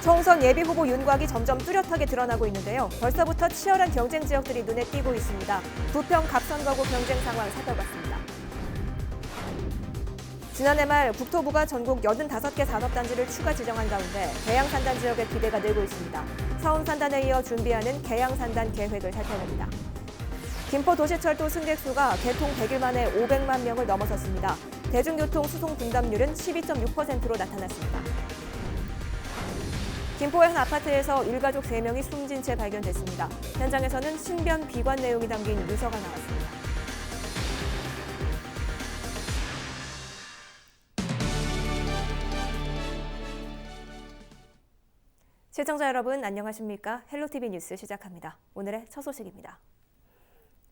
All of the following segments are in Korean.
총선 예비 후보 윤곽이 점점 뚜렷하게 드러나고 있는데요. 벌써부터 치열한 경쟁 지역들이 눈에 띄고 있습니다. 부평 갑선거구 경쟁 상황 살펴봤습니다. 지난해 말 국토부가 전국 85개 산업단지를 추가 지정한 가운데 계양산단 지역에 기대가 늘고 있습니다. 서운산단에 이어 준비하는 계양산단 계획을 살펴봅니다. 김포도시철도 승객수가 개통 100일 만에 500만 명을 넘어섰습니다. 대중교통 수송 분담률은 12.6%로 나타났습니다. 김포의 한 아파트에서 일가족 3명이 숨진 채 발견됐습니다. 현장에서는 신변 비관 내용이 담긴 유서가 나왔습니다. 시청자 여러분 안녕하십니까? 헬로티비 뉴스 시작합니다. 오늘의 첫 소식입니다.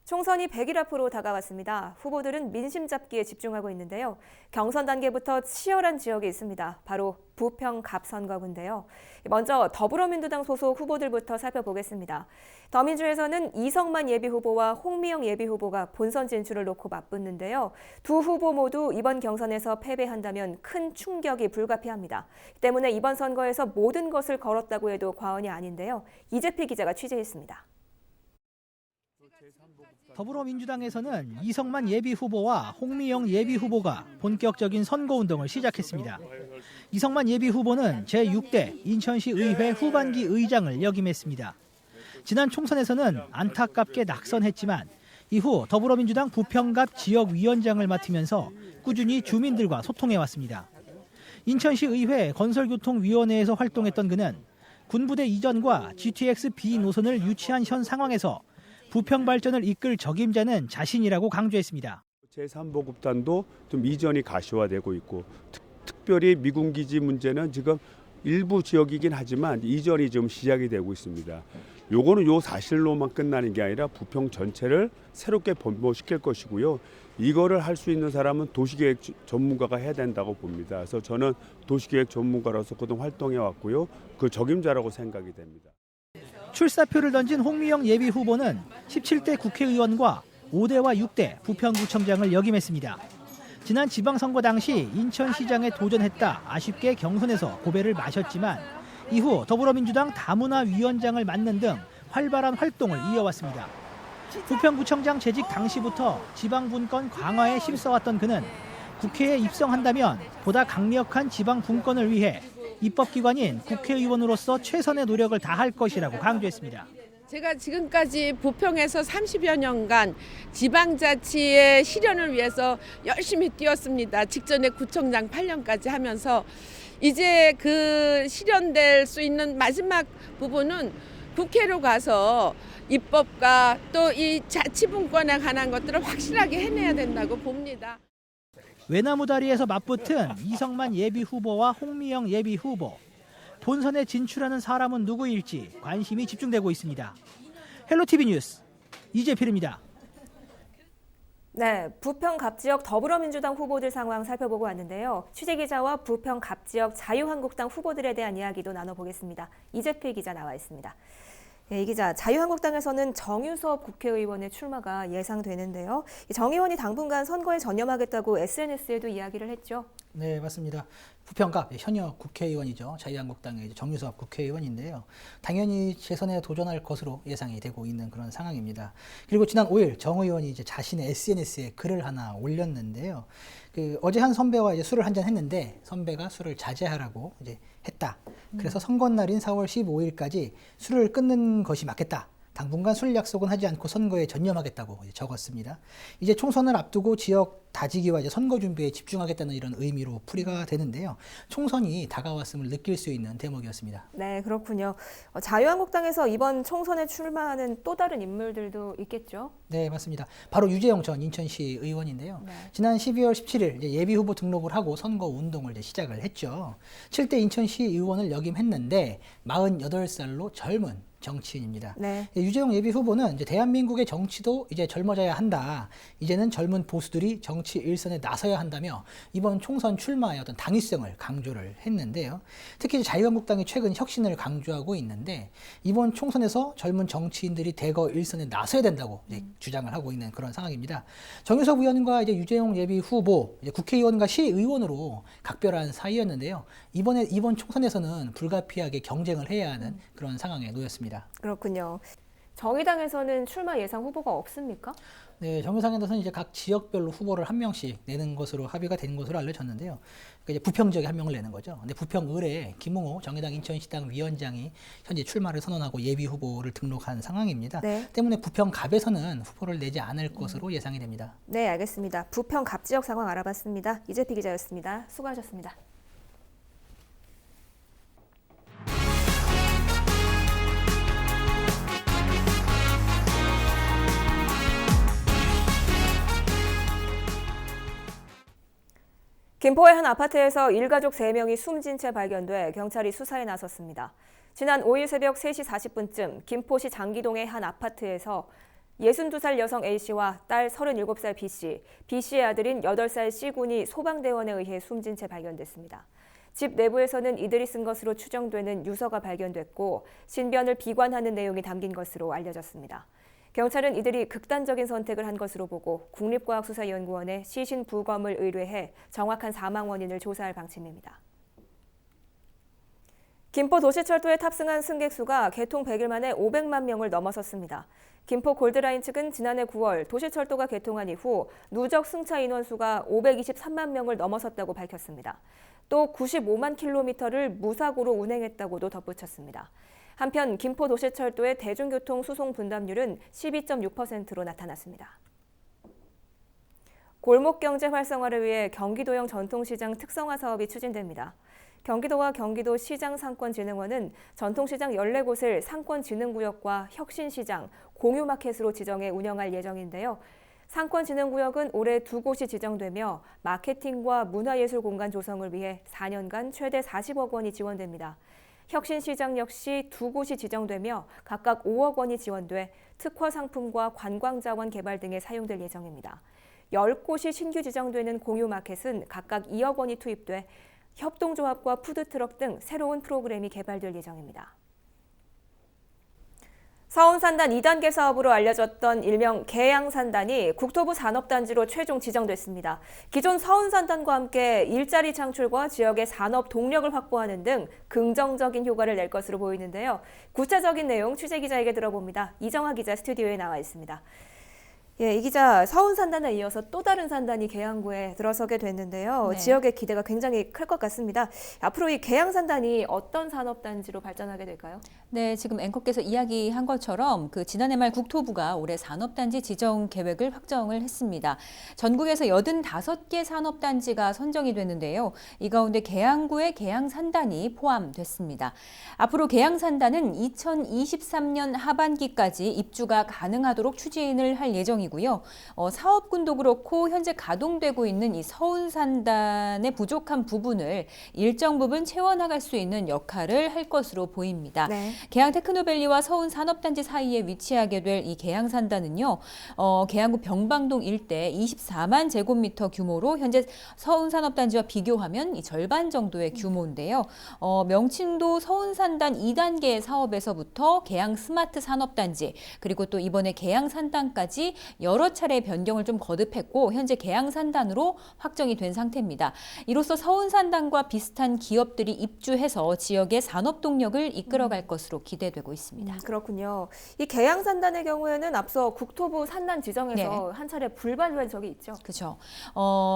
총선이 100일 앞으로 다가왔습니다. 후보들은 민심 잡기에 집중하고 있는데요. 경선 단계부터 치열한 지역이 있습니다. 바로 부평 갑선거구인데요. 먼저 더불어민주당 소속 후보들부터 살펴보겠습니다. 더민주에서는 이성만 예비후보와 홍미영 예비후보가 본선 진출을 놓고 맞붙는데요. 두 후보 모두 이번 경선에서 패배한다면 큰 충격이 불가피합니다. 때문에 이번 선거에서 모든 것을 걸었다고 해도 과언이 아닌데요. 이재필 기자가 취재했습니다. 더불어민주당에서는 이성만 예비후보와 홍미영 예비후보가 본격적인 선거운동을 시작했습니다. 이성만 예비후보는 제6대 인천시 의회 후반기 의장을 역임했습니다. 지난 총선에서는 안타깝게 낙선했지만 이후 더불어민주당 부평갑 지역위원장을 맡으면서 꾸준히 주민들과 소통해왔습니다. 인천시 의회 건설교통위원회에서 활동했던 그는 군부대 이전과 GTX B 노선을 유치한 현 상황에서 부평 발전을 이끌 적임자는 자신이라고 강조했습니다. 제3보급단도 좀 이전이 가시화되고 있고 특별히 미군기지 문제는 지금 일부 지역이긴 하지만 이전이 좀 시작이 되고 있습니다. 요거는 요 사실로만 끝나는 게 아니라 부평 전체를 새롭게 번복시킬 것이고요. 이거를 할 수 있는 사람은 도시계획 전문가가 해야 된다고 봅니다. 그래서 저는 도시계획 전문가로서 그동안 활동해 왔고요. 그 적임자라고 생각이 됩니다. 출사표를 던진 홍미영 예비후보는 17대 국회의원과 5대와 6대 부평구청장을 역임했습니다. 지난 지방선거 당시 인천시장에 도전했다 아쉽게 경선에서 고배를 마셨지만 이후 더불어민주당 다문화위원장을 맡는 등 활발한 활동을 이어왔습니다. 부평구청장 재직 당시부터 지방분권 강화에 힘써왔던 그는 국회에 입성한다면 보다 강력한 지방분권을 위해 입법기관인 국회의원으로서 최선의 노력을 다할 것이라고 강조했습니다. 제가 지금까지 부평에서 30여 년간 지방자치의 실현을 위해서 열심히 뛰었습니다. 직전에 구청장 8년까지 하면서 이제 그 실현될 수 있는 마지막 부분은 국회로 가서 입법과 또 이 자치분권에 관한 것들을 확실하게 해내야 된다고 봅니다. 외나무다리에서 맞붙은 이성만 예비후보와 홍미영 예비후보. 본선에 진출하는 사람은 누구일지 관심이 집중되고 있습니다. 헬로티비 뉴스 이재필입니다. 네, 부평 갑지역 더불어민주당 후보들 상황 살펴보고 왔는데요. 취재기자와 부평 갑지역 자유한국당 후보들에 대한 이야기도 나눠보겠습니다. 이재필 기자 나와 있습니다. 네, 이 기자, 자유한국당에서는 정유섭 국회의원의 출마가 예상되는데요. 정 의원이 당분간 선거에 전념하겠다고 SNS에도 이야기를 했죠. 네, 맞습니다. 부평갑 현역 국회의원이죠. 자유한국당의 정유섭 국회의원인데요. 당연히 재선에 도전할 것으로 예상이 되고 있는 그런 상황입니다. 그리고 지난 5일 정 의원이 이제 자신의 SNS에 글을 하나 올렸는데요. 어제 한 선배와 이제 술을 한잔 했는데 선배가 술을 자제하라고 이제 했다. 그래서 선거날인 4월 15일까지 술을 끊는 것이 맞겠다. 당분간 술 약속은 하지 않고 선거에 전념하겠다고 적었습니다. 이제 총선을 앞두고 지역 다지기와 이제 선거 준비에 집중하겠다는 이런 의미로 풀이가 되는데요. 총선이 다가왔음을 느낄 수 있는 대목이었습니다. 네, 그렇군요. 자유한국당에서 이번 총선에 출마하는 또 다른 인물들도 있겠죠? 네, 맞습니다. 바로 유재영 전 인천시 의원인데요. 네. 지난 12월 17일 이제 예비후보 등록을 하고 선거 운동을 이제 시작을 했죠. 7대 인천시 의원을 역임했는데 48살로 젊은 정치인입니다. 네. 유재용 예비 후보는 이제 대한민국의 정치도 이제 젊어져야 한다. 이제는 젊은 보수들이 정치 일선에 나서야 한다며 이번 총선 출마의 어떤 당위성을 강조를 했는데요. 특히 자유한국당이 최근 혁신을 강조하고 있는데 이번 총선에서 젊은 정치인들이 대거 일선에 나서야 된다고 이제 주장을 하고 있는 그런 상황입니다. 정유섭 의원과 이제 유재용 예비 후보, 이제 국회의원과 시의원으로 각별한 사이였는데요. 이번 총선에서는 불가피하게 경쟁을 해야 하는 그런 상황에 놓였습니다. 그렇군요. 정의당에서는 출마 예상 후보가 없습니까? 네, 정의당에서는 이제 각 지역별로 후보를 한 명씩 내는 것으로 합의가 된 것으로 알려졌는데요. 그러니까 이제 부평 지역에 한 명을 내는 거죠. 근데 부평 을에 김웅호 정의당 인천시당 위원장이 현재 출마를 선언하고 예비 후보를 등록한 상황입니다. 네. 때문에 부평 갑에서는 후보를 내지 않을 것으로 예상이 됩니다. 네, 알겠습니다. 부평 갑 지역 상황 알아봤습니다. 이재피 기자였습니다. 수고하셨습니다. 김포의 한 아파트에서 일가족 3명이 숨진 채 발견돼 경찰이 수사에 나섰습니다. 지난 5일 새벽 3시 40분쯤 김포시 장기동의 한 아파트에서 62살 여성 A씨와 딸 37살 B씨, B씨의 아들인 8살 C군이 소방대원에 의해 숨진 채 발견됐습니다. 집 내부에서는 이들이 쓴 것으로 추정되는 유서가 발견됐고 신변을 비관하는 내용이 담긴 것으로 알려졌습니다. 경찰은 이들이 극단적인 선택을 한 것으로 보고 국립과학수사연구원에 시신 부검을 의뢰해 정확한 사망 원인을 조사할 방침입니다. 김포 도시철도에 탑승한 승객 수가 개통 100일 만에 500만 명을 넘어섰습니다. 김포 골드라인 측은 지난해 9월 도시철도가 개통한 이후 누적 승차 인원수가 523만 명을 넘어섰다고 밝혔습니다. 또 95만 킬로미터를 무사고로 운행했다고도 덧붙였습니다. 한편 김포 도시철도의 대중교통 수송 분담률은 12.6%로 나타났습니다. 골목경제 활성화를 위해 경기도형 전통시장 특성화 사업이 추진됩니다. 경기도와 경기도 시장상권진흥원은 전통시장 14곳을 상권진흥구역과 혁신시장, 공유마켓으로 지정해 운영할 예정인데요. 상권진흥구역은 올해 2곳이 지정되며 마케팅과 문화예술 공간 조성을 위해 4년간 최대 40억 원이 지원됩니다. 혁신시장 역시 2곳이 지정되며 각각 5억 원이 지원돼 특화 상품과 관광자원 개발 등에 사용될 예정입니다. 10곳이 신규 지정되는 공유마켓은 각각 2억 원이 투입돼 협동조합과 푸드트럭 등 새로운 프로그램이 개발될 예정입니다. 서운산단 2단계 사업으로 알려졌던 일명 계양산단이 국토부 산업단지로 최종 지정됐습니다. 기존 서운산단과 함께 일자리 창출과 지역의 산업 동력을 확보하는 등 긍정적인 효과를 낼 것으로 보이는데요. 구체적인 내용 취재기자에게 들어봅니다. 이정화 기자 스튜디오에 나와 있습니다. 예, 이 기자, 서운산단에 이어서 또 다른 산단이 계양구에 들어서게 됐는데요. 네. 지역의 기대가 굉장히 클 것 같습니다. 앞으로 이 계양산단이 어떤 산업단지로 발전하게 될까요? 네, 지금 앵커께서 이야기한 것처럼 지난해 말 국토부가 올해 산업단지 지정 계획을 확정을 했습니다. 전국에서 85개 산업단지가 선정이 됐는데요. 이 가운데 계양구의 계양산단이 포함됐습니다. 앞으로 계양산단은 2023년 하반기까지 입주가 가능하도록 추진을 할 예정입니다. 이고요. 사업군도 그렇고 현재 가동되고 있는 이 서운산단의 부족한 부분을 일정 부분 채워나갈 수 있는 역할을 할 것으로 보입니다. 네. 계양 테크노밸리와 서운 산업단지 사이에 위치하게 될 이 계양산단은요. 계양구 병방동 일대 24만 제곱미터 규모로 현재 서운 산업단지와 비교하면 이 절반 정도의 규모인데요. 명칭도 서운산단 2단계 사업에서부터 계양 스마트 산업단지 그리고 또 이번에 계양산단까지 여러 차례 변경을 좀 거듭했고 현재 계양산단으로 확정이 된 상태입니다. 이로써 서운산단과 비슷한 기업들이 입주해서 지역의 산업 동력을 이끌어갈 것으로 기대되고 있습니다. 그렇군요. 이 계양산단의 경우에는 앞서 국토부 산단 지정에서 한 차례 불발된 적이 있죠. 그렇죠.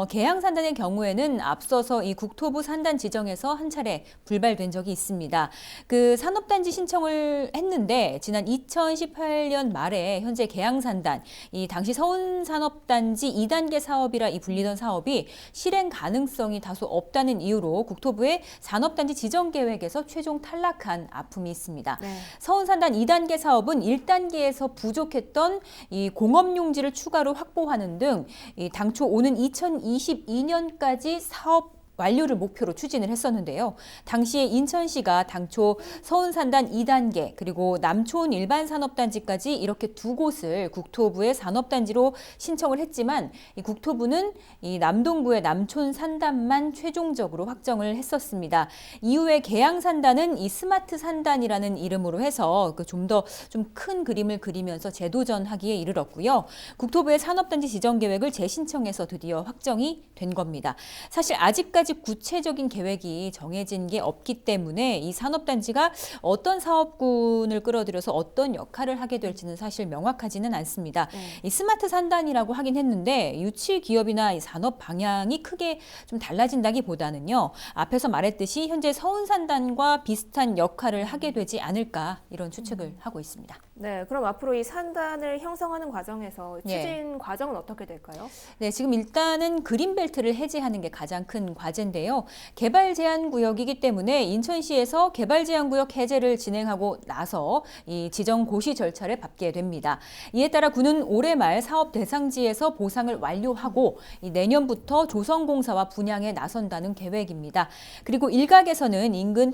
계양산단의 경우에는 앞서서 이 국토부 산단 지정에서 한 차례 불발된 적이 있습니다. 그 산업단지 신청을 했는데 지난 2018년 말에 현재 계양산단 이 당시 서운산업단지 2단계 사업이라 불리던 사업이 실행 가능성이 다소 없다는 이유로 국토부의 산업단지 지정 계획에서 최종 탈락한 아픔이 있습니다. 네. 서운산단 2단계 사업은 1단계에서 부족했던 이 공업용지를 추가로 확보하는 등 당초 오는 2022년까지 사업 완료를 목표로 추진을 했었는데요. 당시에 인천시가 당초 서운산단 2단계 그리고 남초원 일반산업단지까지 이렇게 두 곳을 국토부의 산업단지로 신청을 했지만 이 국토부는 이 남동구의 남촌산단만 최종적으로 확정을 했었습니다. 이후에 계양산단은 이 스마트 산단이라는 이름으로 해서 좀 더 좀 큰 그림을 그리면서 재도전하기에 이르렀고요. 국토부의 산업단지 지정 계획을 재신청해서 드디어 확정이 된 겁니다. 사실 아직까지 구체적인 계획이 정해진 게 없기 때문에 이 산업단지가 어떤 사업군을 끌어들여서 어떤 역할을 하게 될지는 사실 명확하지는 않습니다. 이 스마트 산단이라고 하긴 했는데 유치 기업이나 이 산업 방향이 크게 좀 달라진다기보다는요. 앞에서 말했듯이 현재 서운산단과 비슷한 역할을 하게 되지 않을까 이런 추측을 하고 있습니다. 네, 그럼 앞으로 이 산단을 형성하는 과정에서 예. 추진 과정은 어떻게 될까요? 네, 지금 일단은 그린벨트를 해제하는 게 가장 큰 과제인데요. 개발 제한 구역이기 때문에 인천시에서 개발 제한 구역 해제를 진행하고 나서 이 지정 고시 절차를 밟게 됩니다. 이에 따라 구는 올해 말 사업 대상지에서 보상을 완료하고 이 내년부터 조성공사와 분양에 나선다는 계획입니다. 그리고 일각에서는 인근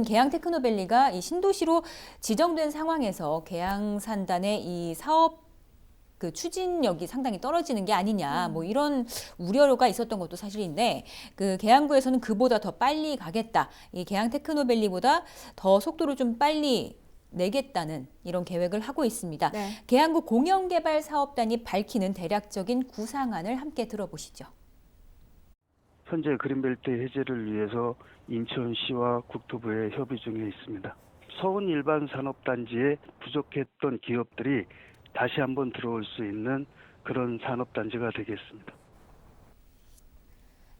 계양 테크노밸리가 이 신도시로 지정된 상황에서 계양산단의 이 사업 그 추진력이 상당히 떨어지는 게 아니냐, 뭐 이런 우려가 있었던 것도 사실인데, 그 계양구에서는 그보다 더 빨리 가겠다, 이 계양 테크노밸리보다 더 속도를 좀 빨리 내겠다는 이런 계획을 하고 있습니다. 네. 계양구 공영개발사업단이 밝히는 대략적인 구상안을 함께 들어보시죠. 현재 그린벨트 해제를 위해서 인천시와 국토부에 협의 중에 있습니다. 서운 일반 산업단지에 부족했던 기업들이 다시 한번 들어올 수 있는 그런 산업단지가 되겠습니다.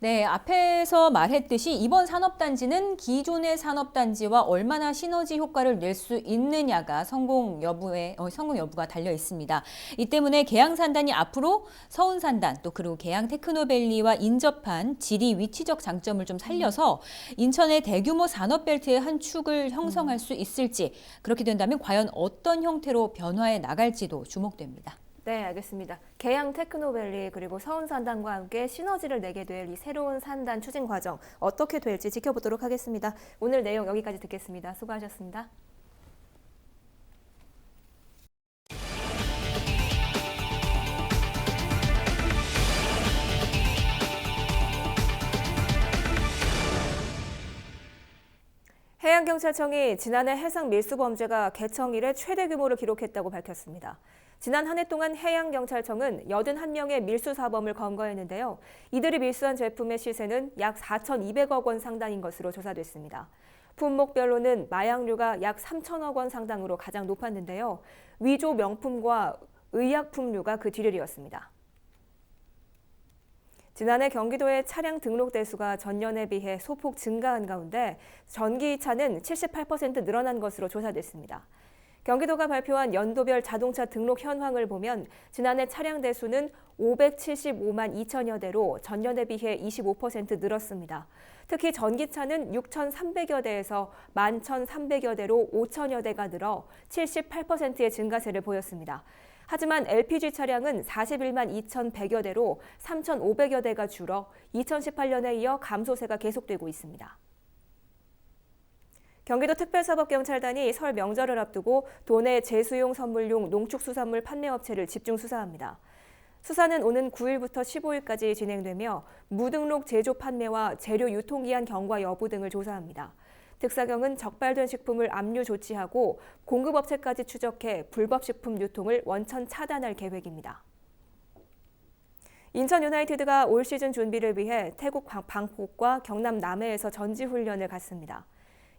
네, 앞에서 말했듯이 이번 산업단지는 기존의 산업단지와 얼마나 시너지 효과를 낼 수 있느냐가 성공 여부가 달려 있습니다. 이 때문에 계양산단이 앞으로 서운산단 또 그리고 계양 테크노밸리와 인접한 지리 위치적 장점을 좀 살려서 인천의 대규모 산업벨트의 한 축을 형성할 수 있을지, 그렇게 된다면 과연 어떤 형태로 변화해 나갈지도 주목됩니다. 네, 알겠습니다. 계양 테크노밸리 그리고 서운산단과 함께 시너지를 내게 될 이 새로운 산단 추진 과정 어떻게 될지 지켜보도록 하겠습니다. 오늘 내용 여기까지 듣겠습니다. 수고하셨습니다. 해양경찰청이 지난해 해상 밀수범죄가 개청 이래 최대 규모를 기록했다고 밝혔습니다. 지난 한 해 동안 해양경찰청은 81명의 밀수사범을 검거했는데요. 이들이 밀수한 제품의 시세는 약 4,200억 원 상당인 것으로 조사됐습니다. 품목별로는 마약류가 약 3천억 원 상당으로 가장 높았는데요. 위조 명품과 의약품류가 그 뒤를 이었습니다. 지난해 경기도의 차량 등록 대수가 전년에 비해 소폭 증가한 가운데 전기차는 78% 늘어난 것으로 조사됐습니다. 경기도가 발표한 연도별 자동차 등록 현황을 보면 지난해 차량 대수는 575만 2천여 대로 전년에 비해 25% 늘었습니다. 특히 전기차는 6,300여 대에서 11,300여 대로 5천여 대가 늘어 78%의 증가세를 보였습니다. 하지만 LPG 차량은 41만 2,100여 대로 3,500여 대가 줄어 2018년에 이어 감소세가 계속되고 있습니다. 경기도 특별사법경찰단이 설 명절을 앞두고 도내 제수용 선물용 농축수산물 판매업체를 집중 수사합니다. 수사는 오는 9일부터 15일까지 진행되며 무등록 제조 판매와 재료 유통기한 경과 여부 등을 조사합니다. 특사경은 적발된 식품을 압류 조치하고 공급업체까지 추적해 불법식품 유통을 원천 차단할 계획입니다. 인천 유나이티드가 올 시즌 준비를 위해 태국 방콕과 경남 남해에서 전지훈련을 갖습니다.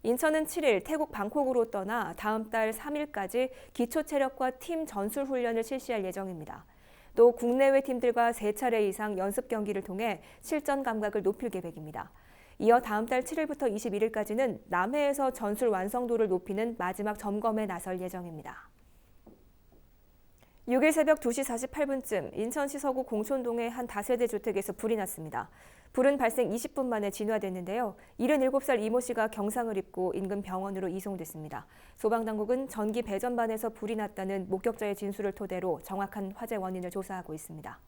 인천은 7일 태국 방콕으로 떠나 다음 달 3일까지 기초체력과 팀 전술훈련을 실시할 예정입니다. 또 국내외 팀들과 3차례 이상 연습 경기를 통해 실전 감각을 높일 계획입니다. 이어 다음 달 7일부터 21일까지는 남해에서 전술 완성도를 높이는 마지막 점검에 나설 예정입니다. 6일 새벽 2시 48분쯤 인천시 서구 공촌동의 한 다세대 주택에서 불이 났습니다. 불은 발생 20분 만에 진화됐는데요. 77살 이모 씨가 경상을 입고 인근 병원으로 이송됐습니다. 소방당국은 전기 배전반에서 불이 났다는 목격자의 진술을 토대로 정확한 화재 원인을 조사하고 있습니다.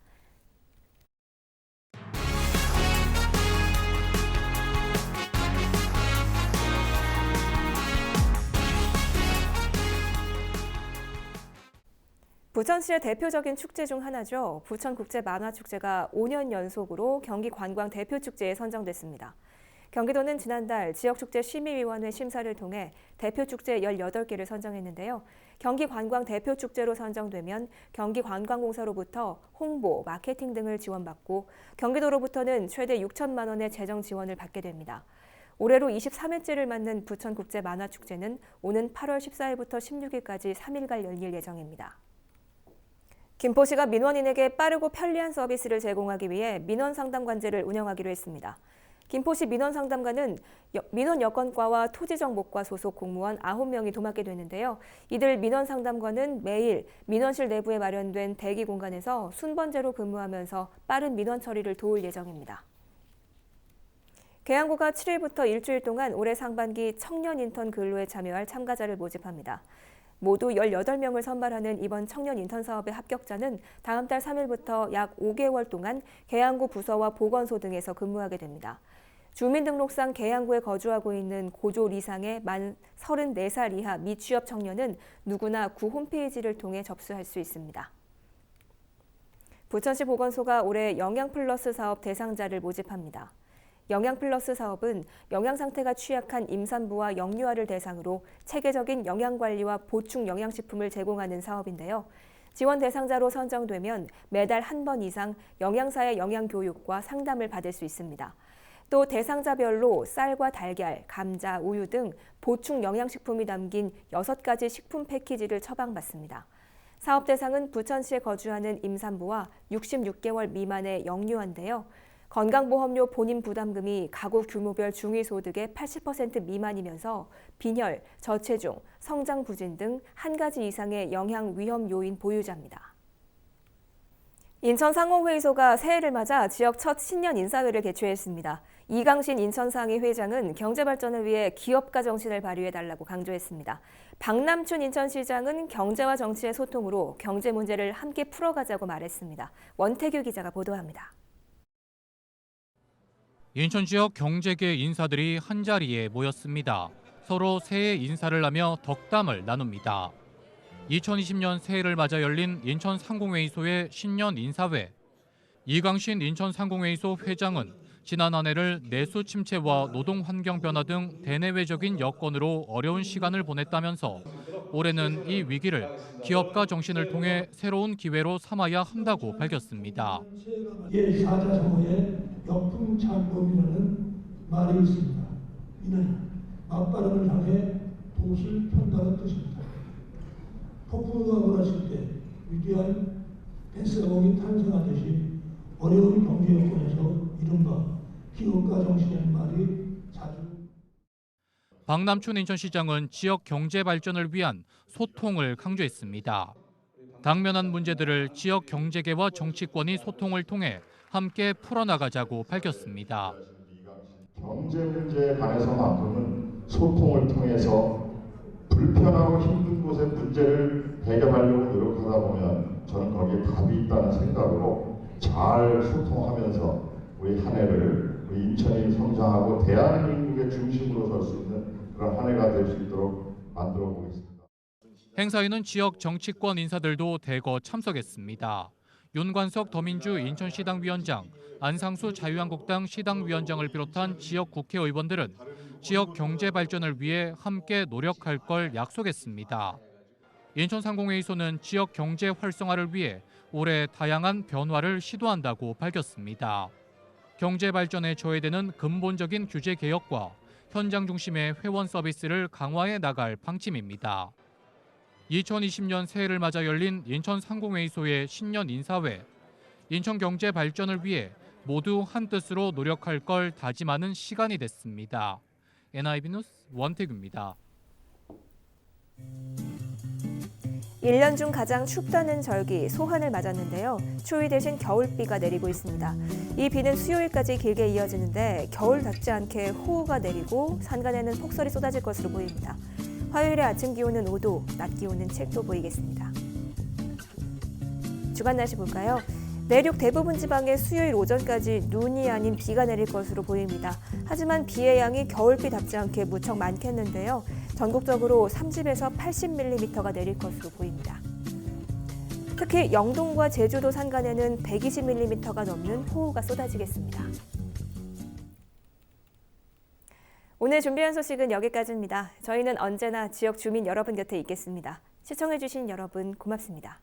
부천시의 대표적인 축제 중 하나죠. 부천국제만화축제가 5년 연속으로 경기관광 대표축제에 선정됐습니다. 경기도는 지난달 지역축제 심의위원회 심사를 통해 대표축제 18개를 선정했는데요. 경기관광 대표축제로 선정되면 경기관광공사로부터 홍보, 마케팅 등을 지원받고 경기도로부터는 최대 6천만 원의 재정 지원을 받게 됩니다. 올해로 23회째를 맞는 부천국제만화축제는 오는 8월 14일부터 16일까지 3일간 열릴 예정입니다. 김포시가 민원인에게 빠르고 편리한 서비스를 제공하기 위해 민원상담관제를 운영하기로 했습니다. 김포시 민원상담관은 민원여건과와 토지정보과 소속 공무원 9명이 도맡게 되는데요. 이들 민원상담관은 매일 민원실 내부에 마련된 대기 공간에서 순번제로 근무하면서 빠른 민원 처리를 도울 예정입니다. 계양구가 7일부터 일주일 동안 올해 상반기 청년 인턴 근로에 참여할 참가자를 모집합니다. 모두 18명을 선발하는 이번 청년 인턴 사업의 합격자는 다음 달 3일부터 약 5개월 동안 계양구 부서와 보건소 등에서 근무하게 됩니다. 주민등록상 계양구에 거주하고 있는 고졸 이상의 만 34살 이하 미취업 청년은 누구나 구 홈페이지를 통해 접수할 수 있습니다. 부천시 보건소가 올해 영양플러스 사업 대상자를 모집합니다. 영양플러스 사업은 영양 상태가 취약한 임산부와 영유아를 대상으로 체계적인 영양관리와 보충 영양식품을 제공하는 사업인데요. 지원 대상자로 선정되면 매달 한 번 이상 영양사의 영양교육과 상담을 받을 수 있습니다. 또 대상자별로 쌀과 달걀, 감자, 우유 등 보충 영양식품이 담긴 6가지 식품 패키지를 처방받습니다. 사업 대상은 부천시에 거주하는 임산부와 66개월 미만의 영유아인데요. 건강보험료 본인 부담금이 가구 규모별 중위소득의 80% 미만이면서 빈혈, 저체중, 성장 부진 등 한 가지 이상의 영양 위험 요인 보유자입니다. 인천 상호회의소가 새해를 맞아 지역 첫 신년 인사회를 개최했습니다. 이강신 인천상위 회장은 경제발전을 위해 기업가 정신을 발휘해달라고 강조했습니다. 박남춘 인천시장은 경제와 정치의 소통으로 경제 문제를 함께 풀어가자고 말했습니다. 원태규 기자가 보도합니다. 인천 지역 경제계 인사들이 한자리에 모였습니다. 서로 새해 인사를 하며 덕담을 나눕니다. 2020년 새해를 맞아 열린 인천 상공회의소의 신년 인사회. 이강신 인천 상공회의소 회장은 지난 한 해를 내수 침체와 노동 환경 변화 등 대내외적인 여건으로 어려운 시간을 보냈다면서 올해는 이 위기를 기업가 정신을 통해 새로운 기회로 삼아야 한다고 밝혔습니다. 제4자성어의 역풍창법이라는 말이 있습니다. 이는 맞바람을 향해 돛을 편다는 뜻입니다. 폭풍우가 몰아칠 때 위대한 뱃사공이 탄생하듯이 어려운 경제 여건에서 이른바 기업가 정신이라는 말이 자주. 박남춘 인천시장은 지역 경제 발전을 위한 소통을 강조했습니다. 당면한 문제들을 지역 경제계와 정치권이 소통을 통해 함께 풀어나가자고 밝혔습니다. 경제 문제에 관해서만큼은 소통을 통해서 불편하고 힘든 곳의 문제를 해결하려고 노력하다 보면 저는 거기에 답이 있다는 생각으로 잘 소통하면서 우리 한 해를 우리 인천이 성장하고 대한민국의 중심으로 설 수 있는 그런 한 해가 될 수 있도록 만들어 보겠습니다. 행사에는 지역 정치권 인사들도 대거 참석했습니다. 윤관석 더민주 인천시당 위원장, 안상수 자유한국당 시당 위원장을 비롯한 지역 국회의원들은 지역 경제 발전을 위해 함께 노력할 걸 약속했습니다. 인천상공회의소는 지역 경제 활성화를 위해 올해 다양한 변화를 시도한다고 밝혔습니다. 경제 발전에 조회되는 근본적인 규제 개혁과 현장 중심의 회원 서비스를 강화해 나갈 방침입니다. 2020년 새해를 맞아 열린 인천상공회의소의 신년 인사회. 인천 경제 발전을 위해 모두 한뜻으로 노력할 걸 다짐하는 시간이 됐습니다. NIB 뉴스 원태규입니다. 1년 중 가장 춥다는 절기 소한을 맞았는데요. 추위 대신 겨울비가 내리고 있습니다. 이 비는 수요일까지 길게 이어지는데 겨울답지 않게 호우가 내리고 산간에는 폭설이 쏟아질 것으로 보입니다. 화요일에 아침 기온은 5도, 낮 기온은 7도 보이겠습니다. 주간 날씨 볼까요? 내륙 대부분 지방에 수요일 오전까지 눈이 아닌 비가 내릴 것으로 보입니다. 하지만 비의 양이 겨울비답지 않게 무척 많겠는데요. 전국적으로 30에서 80mm가 내릴 것으로 보입니다. 특히 영동과 제주도 산간에는 120mm가 넘는 호우가 쏟아지겠습니다. 오늘 준비한 소식은 여기까지입니다. 저희는 언제나 지역 주민 여러분 곁에 있겠습니다. 시청해주신 여러분 고맙습니다.